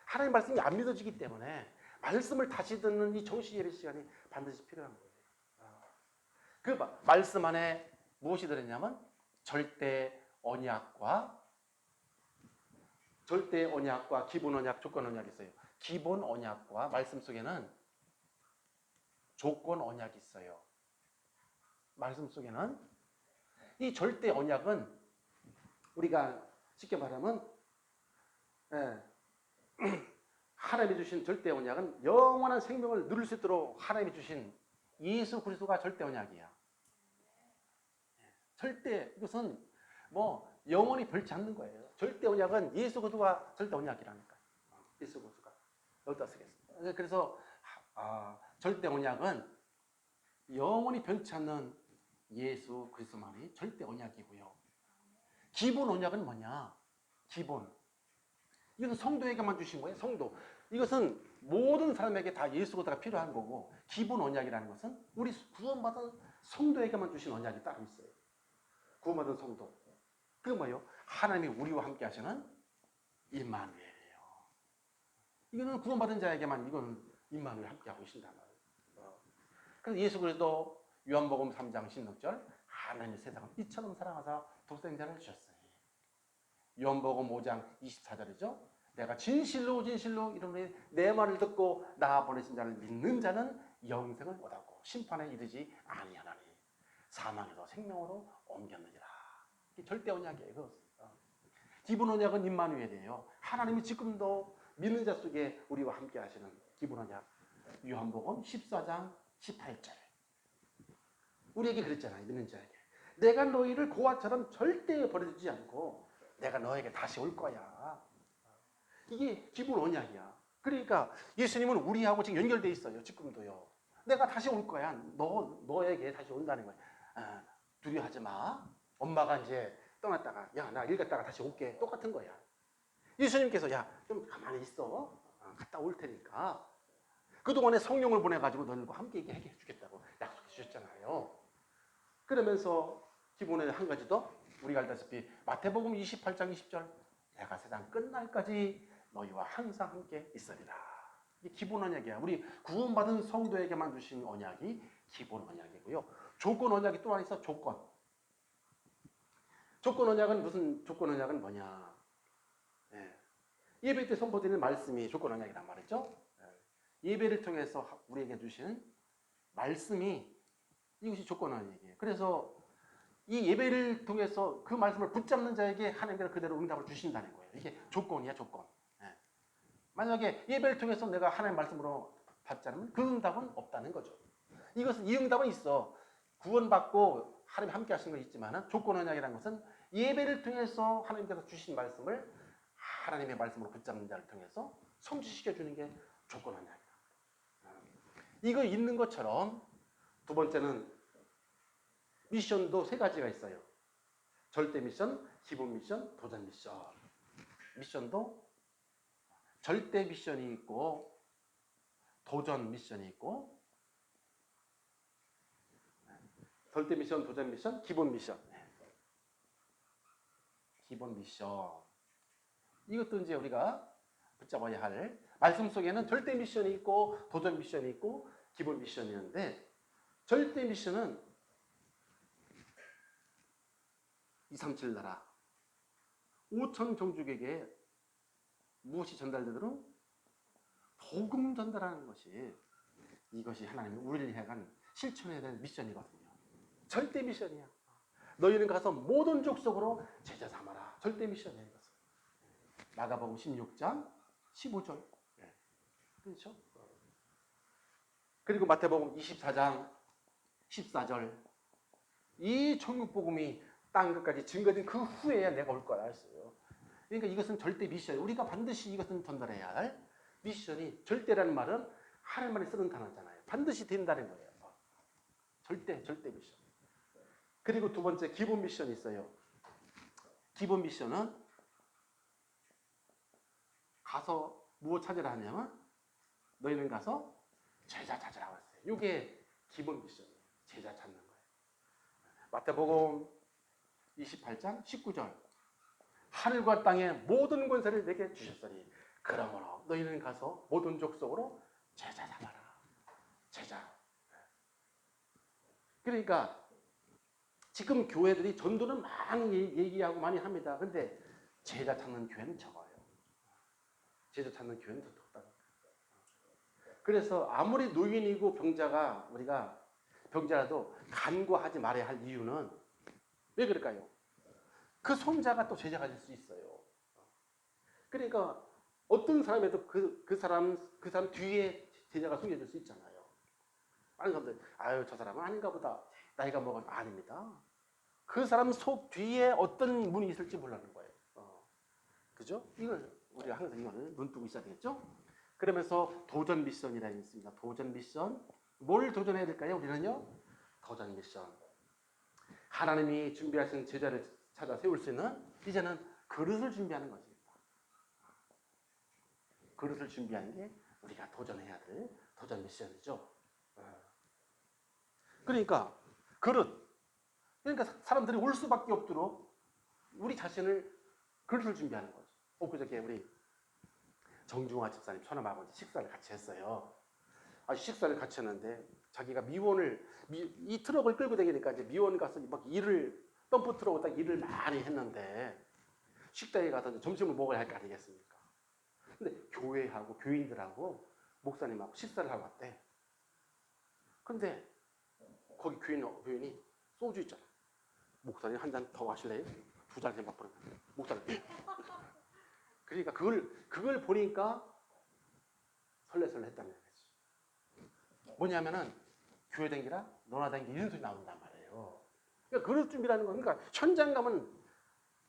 하나님 말씀이 안 믿어지기 때문에 말씀을 다시 듣는 이 정시 예배 시간이 반드시 필요한 거예요. 그 말씀 안에 무엇이 들었냐면 절대 언약과 기본 언약, 조건 언약이 있어요. 기본 언약과 말씀 속에는 조건 언약이 있어요. 말씀 속에는 이 절대 언약은 우리가 쉽게 말하면 하나님이 주신 절대 언약은 영원한 생명을 누릴 수 있도록 하나님이 주신 예수 그리스도가 절대 언약이야. 절대 이것은 뭐 영원히 별치 않는 거예요. 절대 언약은 예수 그리스도가 절대 언약이라니까. 예수 그리스도가 여기다 쓰겠습니다. 그래서 절대 언약은 영원히 변치 않는 예수 그리스도만이 절대 언약이고요. 기본 언약은 뭐냐? 기본. 이것은 성도에게만 주신 거예요. 성도. 이것은 모든 사람에게 다 예수 그리스도가 필요한 거고, 기본 언약이라는 것은 우리 구원받은 성도에게만 주신 언약이 따로 있어요. 구원받은 성도. 그게 뭐예요? 하나님이 우리와 함께 하시는 임마누엘이에요. 이거는 구원받은 자에게만 이건 임마누엘 함께 하고 계신단 말이에요. 그래서 예수 그리스도 요한복음 3장 16절 하나님이 세상을 이처럼 사랑하사 독생자를 주셨으니, 요한복음 5장 24절이죠. 내가 진실로 이름으로 내 말을 듣고 나 보내신 자를 믿는 자는 영생을 얻었고 심판에 이르지 아니하나니 사망에서 생명으로 옮겼느니라. 이게 절대 언약이에요. 기본 언약은 임마누엘이에요. 하나님이 지금도 믿는 자 속에 우리와 함께 하시는 기본 언약. 요한복음 14장 18절. 우리에게 그랬잖아요. 믿는 자에게. 내가 너희를 고아처럼 절대 버려두지 않고 내가 너에게 다시 올 거야. 이게 기본 언약이야. 그러니까 예수님은 우리하고 지금 연결돼 있어요. 지금도요. 내가 다시 올 거야. 너에게 다시 온다는 거야. 두려워하지 마. 엄마가 이제 떠났다가 나 일 갔다가 다시 올게. 똑같은 거야. 예수님께서 좀 가만히 있어. 갔다 올 테니까. 그동안에 성령을 보내가지고 너희들과 함께 얘기해 주겠다고 약속해 주셨잖아요. 그러면서 기본에 한 가지 더, 우리가 알다시피 마태복음 28장 20절 내가 세상 끝날까지 너희와 항상 함께 있으리라. 이게 기본 언약이야. 우리 구원받은 성도에게만 주신 언약이 기본 언약이고요. 조건 언약이 또 하나 있어. 조건 언약은 무슨 조건 언약은 뭐냐? 예배 때 선포드리는 말씀이 조건 언약이란 말이죠. 예배를 통해서 우리에게 주시는 말씀이 이것이 조건 언약이에요. 그래서 이 예배를 통해서 그 말씀을 붙잡는 자에게 하나님께서 그대로 응답을 주신다는 거예요. 이게 조건이야, 조건. 만약에 예배를 통해서 내가 하나님 말씀으로 받지 않으면 그 응답은 없다는 거죠. 이 응답은 있어. 구원받고 하나님 함께 하시는 건 있지만 조건 언약이라는 것은 예배를 통해서 하나님께서 주신 말씀을 하나님의 말씀으로 붙잡는 자를 통해서 성취시켜 주는 게 조건 언약이다. 이거 있는 것처럼 두 번째는 미션도 세 가지가 있어요. 절대 미션, 기본 미션, 도전 미션. 미션도 절대 미션이 있고 도전 미션이 있고, 절대 미션, 도전 미션, 기본 미션. 기본 미션. 이것도 이제 우리가 붙잡아야 할, 말씀 속에는 절대 미션이 있고 도전 미션이 있고 기본 미션이 있는데, 절대 미션은 237 나라 5천 종족에게 무엇이 전달되도록 복음 전달하는 것이 이것이 하나님이 우리를 향한 실천해야 될 미션이거든요. 절대 미션이야. 너희는 가서 모든 족속으로 제자 삼아라. 절대 미션이야 이것은. 마가복음 16장 15절. 그렇죠? 그리고 마태복음 24장 14절. 이 천국복음이 땅 끝까지 증거된 그 후에야 내가 올 거라 했어요. 그러니까 이것은 절대 미션. 우리가 반드시 이것은 전달해야 할 미션이, 절대라는 말은 하나님만이 쓰는 단어잖아요. 반드시 된다는 거예요. 절대 미션. 그리고 두 번째 기본 미션이 있어요. 기본 미션은 가서 무엇 찾으라 하냐면 너희는 가서 제자 찾으라고 했어요. 이게 기본 미션이에요. 제자 찾는 거예요. 마태복음 28장 19절. 하늘과 땅의 모든 권세를 내게 주셨으니 그러므로 너희는 가서 모든 족속으로 제자 삼아라. 제자. 그러니까 지금 교회들이 전도는 많이 얘기하고 많이 합니다. 근데 제자 찾는 교회는 적어요. 제자 찾는 교회는 더 적다. 그래서 아무리 노인이고 병자가 우리가 병자라도 간구하지 말아야 할 이유는 왜 그럴까요? 그 손자가 또 제자가 될 수 있어요. 그러니까 어떤 사람에도 그 사람 뒤에 제자가 숨겨질 수 있잖아요. 많은 사람들, 아유, 저 사람은 아닌가 보다. 나이가 먹어도 아닙니다. 그 사람 속 뒤에 어떤 문이 있을지 몰라는 거예요. 그죠? 이걸 우리가 항상 이거를 눈 뜨고 있어야 되겠죠? 그러면서 도전 미션이라는 게 있습니다. 도전 미션. 뭘 도전해야 될까요? 우리는요? 도전 미션. 하나님이 준비하신 제자를 찾아 세울 수 있는 이제는 그릇을 준비하는 것입니다. 그릇을 준비하는 게 우리가 도전해야 될 도전 미션이죠. 그러니까 그릇. 그러니까 사람들이 올 수밖에 없도록 우리 자신을 그릇을 준비하는 거죠. 엊그저께 우리 정중화 집사님 처남하고 식사를 같이 했어요. 식사를 같이 했는데 자기가 이 트럭을 끌고 다니니까 이제 미원 가서 막 덤프 트럭으로 딱 일을 많이 했는데 식당에 가서 이제 점심을 먹어야 할 거 아니겠습니까? 근데 교회하고 교인들하고 목사님하고 식사를 하고 왔대. 근데 거기 교인이 소주 있잖아. 목사님 한 잔 더 마실래요? 두 잔씩 맛보는 목사님. 그러니까 그걸 보니까 설레설레 했다는 거지. 뭐냐면은 교회 댕기라 너나 댕기 이런 소리 나온단 말이에요. 그러니까 그럴 준비라는 건, 그러니까 현장 가면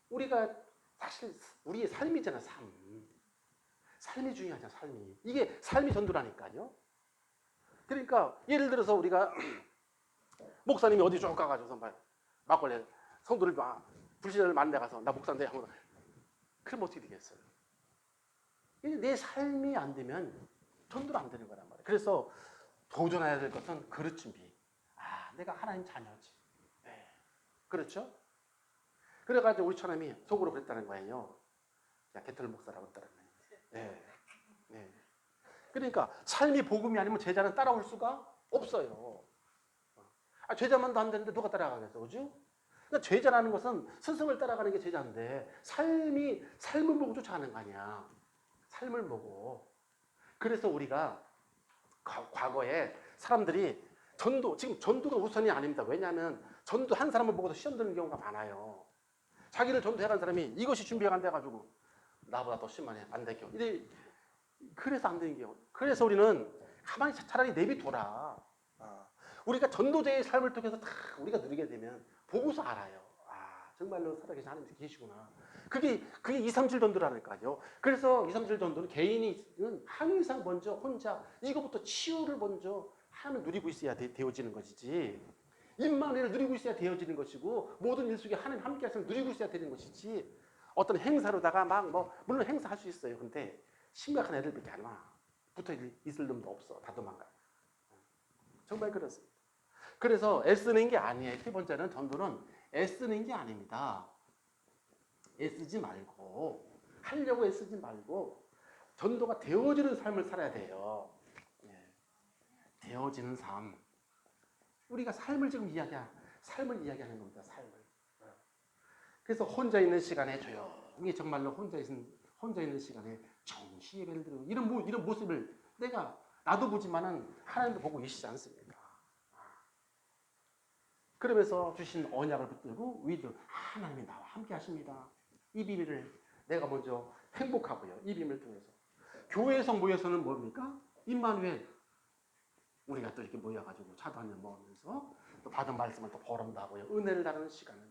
우리가 사실 우리의 삶이잖아. 삶이 중요하잖아. 삶이. 이게 삶이 전도라니까요. 그러니까 예를 들어서 우리가 목사님이 어디 쭉 가가지고서 막걸리 성도를 불신자를 만나 가서 나 목사인데 하면 그럼 어떻게 되겠어요? 내 삶이 안 되면 전도가 안 되는 거란 말이에요. 그래서 도전해야 될 것은 그릇 준비. 내가 하나님 자녀지. 네. 그렇죠? 그래가지고 우리 처남이 속으로 그랬다는 거예요. 야, 개털 목사라고 했다는 거예요. 네. 네. 그러니까 삶이 복음이 아니면 제자는 따라올 수가 없어요. 제자만도 안 되는데 누가 따라가겠어, 그죠? 그러니까 제자라는 것은 스승을 따라가는 게 제자인데 삶을 보고 쫓아가는 거 아니야. 삶을 보고. 그래서 우리가 과거에 사람들이 지금 전도가 우선이 아닙니다. 왜냐하면 전도 한 사람을 보고도 시험 드는 경우가 많아요. 자기를 전도해간 사람이 이것이 준비가 안 돼가지고 나보다 더 심하네, 안 되겨. 그래서 안 되는 경우. 그래서 우리는 가만히 차라리 내비둬라. 우리가 전도자의 삶을 통해서 다 우리가 누리게 되면 보고서 알아요. 정말로 살아계신 하나님이 계시구나. 그게 2, 3질 전도라니까요. 그래서 2, 3질 전도는 개인이 항상 먼저 혼자 이거부터 치유를 먼저 하나님을 누리고 있어야 되어지는 것이지. 임마누엘을 누리고 있어야 되어지는 것이고 모든 일 속에 하나님 함께 하시는 누리고 있어야 되는 것이지. 어떤 행사로다가 물론 행사할 수 있어요. 근데 심각한 애들밖에 안 와. 붙어 있을 놈도 없어. 다 도망가. 정말 그렇습니다. 그래서 애쓰는 게 아니에요. 세 번째는 전도는 애쓰는 게 아닙니다. 애쓰지 말고 하려고 애쓰지 말고 전도가 되어지는 삶을 살아야 돼요. 되어지는 삶. 우리가 삶을 지금 삶을 이야기하는 겁니다. 삶을. 그래서 혼자 있는 시간에 조용히 정말로 혼자 있는 시간에 정시 예배를 드리고 이런 모습을 나도 보지만은 하나님도 보고 계시지 않습니까? 그러면서 주신 언약을 붙들고 위도 하나님이 나와 함께 하십니다. 이 비밀을 내가 먼저 행복하고요. 이 비밀을 통해서 교회에서 모여서는 뭡니까? 임마누엘 우리가 또 이렇게 모여가지고 차도 한잔 먹으면서 또 받은 말씀을 또 보름도 하고요. 은혜를 나누는 시간을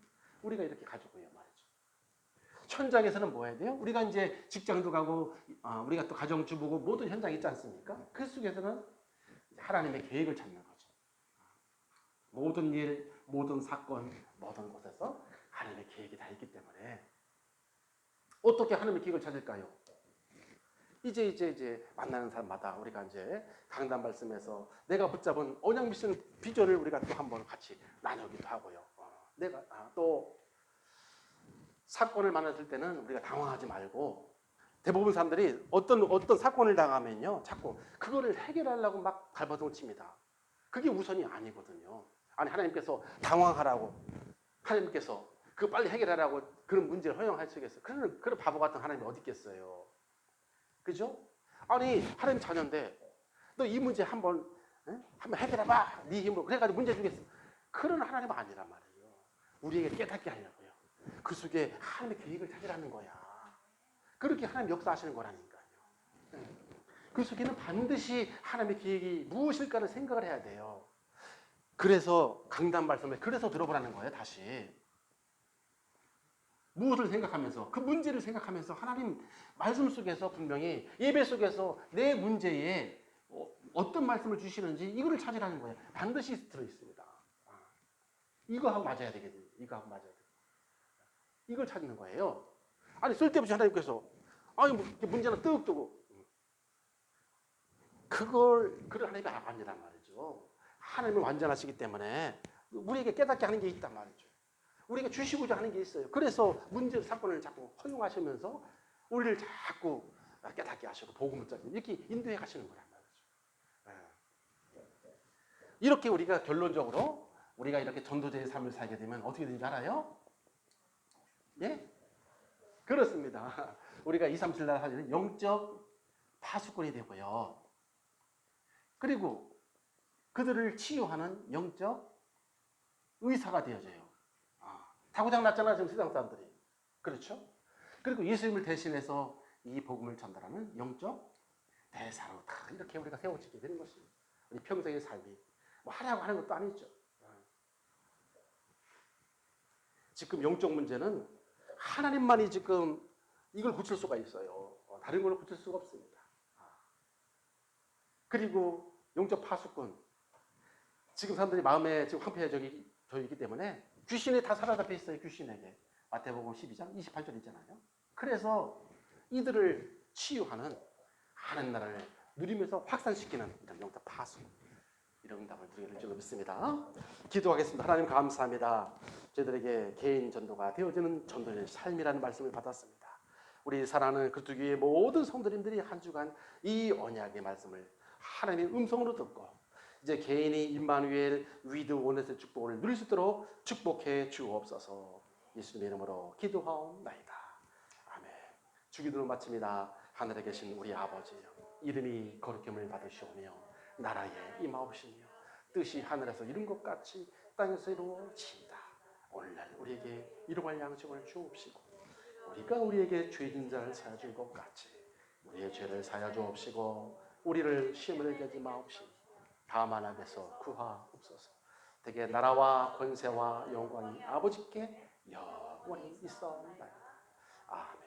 우리가 이렇게 가지고요 말이죠. 현장에서는 뭐 해야 돼요? 우리가 이제 직장도 가고 우리가 또 가정주부고 모든 현장이 있지 않습니까? 그 속에서는 하나님의 계획을 찾는 거죠. 모든 일, 모든 사건, 모든 곳에서 하나님의 계획이 다 있기 때문에 어떻게 하나님의 계획을 찾을까요? 이제 만나는 사람마다 우리가 이제 강단 말씀에서 내가 붙잡은 언약 미션 비전을 우리가 또 한번 같이 나누기도 하고요. 내가 또 사건을 만났을 때는 우리가 당황하지 말고 대부분 사람들이 어떤 사건을 당하면요 자꾸 그거를 해결하려고 막 발버둥을 칩니다. 그게 우선이 아니거든요. 아니 하나님께서 당황하라고 하나님께서 그 빨리 해결하라고 그런 문제를 허용하시겠어요? 그런 바보 같은 하나님이 어디 있겠어요? 그죠? 아니 하나님 자녀인데 너 이 문제 한번 해결해봐 네 힘으로 그래가지고 문제 주겠어. 그런 하나님 아니란 말이에요. 우리에게 깨닫게 하려고요. 그 속에 하나님의 계획을 찾으라는 거야. 그렇게 하나님 역사하시는 거라니까요. 그 속에는 반드시 하나님의 계획이 무엇일까를 생각을 해야 돼요. 그래서 강단 말씀에 그래서 들어보라는 거예요. 다시 무엇을 생각하면서 그 문제를 생각하면서 하나님 말씀 속에서 분명히 예배 속에서 내 문제에 어떤 말씀을 주시는지 이거를 찾으라는 거예요. 반드시 들어있습니다. 이거하고 맞아야 되겠네요. 이거하고 맞아야 돼요. 이걸 찾는 거예요. 아니 쓸데없이 하나님께서 뭐 문제는 뚝 두고 그걸 하나님이 아니란 말이죠. 하나님은 완전하시기 때문에 우리에게 깨닫게 하는 게 있단 말이죠. 우리가 주시고자 하는 게 있어요. 그래서 문제 사건을 자꾸 허용하시면서 우리를 자꾸 깨닫게 하시고 복음을 전하고 이렇게 인도해 가시는 거란 말이죠. 이렇게 우리가 결론적으로 우리가 이렇게 전도자의 삶을 살게 되면 어떻게 되는지 알아요? 예? 그렇습니다. 우리가 2, 3, 7날 하는 영적 파수꾼이 되고요. 그리고 그들을 치유하는 영적 의사가 되어져요. 다 고장났잖아 지금 세상 사람들이. 그렇죠? 그리고 예수님을 대신해서 이 복음을 전달하는 영적 대사로 다 이렇게 우리가 세워지게 되는 것입니다. 우리 평생의 삶이 뭐 하려고 하는 것도 아니죠. 지금 영적 문제는 하나님만이 지금 이걸 고칠 수가 있어요. 다른 걸로 고칠 수가 없습니다. 그리고 영적 파수꾼 지금 사람들이 마음에 지금 황폐해져 있기 때문에 귀신이 다 사로잡혀 있어요. 귀신에게. 마태복음 12장 28절 있잖아요. 그래서 이들을 치유하는 하나님 나라를 누리면서 확산시키는 이런 영적 파수 이런 응답을 드리게 될 줄로 믿습니다. 기도하겠습니다. 하나님 감사합니다. 저희들에게 개인 전도가 되어지는 전도의 삶이라는 말씀을 받았습니다. 우리 사랑하는 그리스도교의 모든 성도님들이 한 주간 이 언약의 말씀을 하나님의 음성으로 듣고 이제 개인이 임마누엘 위드 원넷의 축복을 누릴 수 있도록 축복해 주옵소서. 예수님의 이름으로 기도하옵나이다. 아멘. 주기도를 마칩니다. 하늘에 계신 우리 아버지여 이름이 거룩함을 받으시오며 나라에 임하옵시며 뜻이 하늘에서 이룬 것 같이 땅에서 이루어지이다. 오늘날 우리에게 일용할 양식을 주옵시고 우리가 우리에게 죄진 자를 사하여 줄 것 같이 우리의 죄를 사하여 주옵시고 우리를 시험에 들게 하지 마옵시니 다만 앞에서 구하옵소서. 되게 나라와 권세와 영광이 아버지께 영원히 있어옵나이다. 아멘.